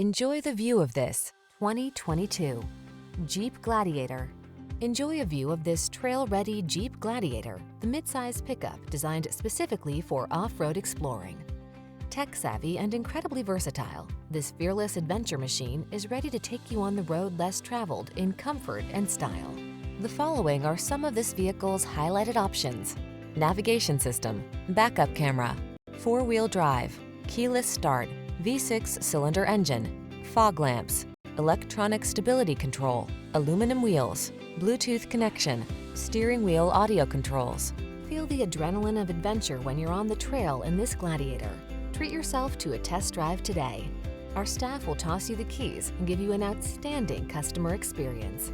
Enjoy the view of this 2022 Jeep Gladiator. Enjoy a view of this trail-ready Jeep Gladiator, the midsize pickup designed specifically for off-road exploring. Tech-savvy and incredibly versatile, this fearless adventure machine is ready to take you on the road less traveled in comfort and style. The following are some of this vehicle's highlighted options: navigation system, backup camera, four-wheel drive, keyless start, V6 cylinder engine, fog lamps, electronic stability control, aluminum wheels, Bluetooth connection, steering wheel audio controls. Feel the adrenaline of adventure when you're on the trail in this Gladiator. Treat yourself to a test drive today. Our staff will toss you the keys and give you an outstanding customer experience.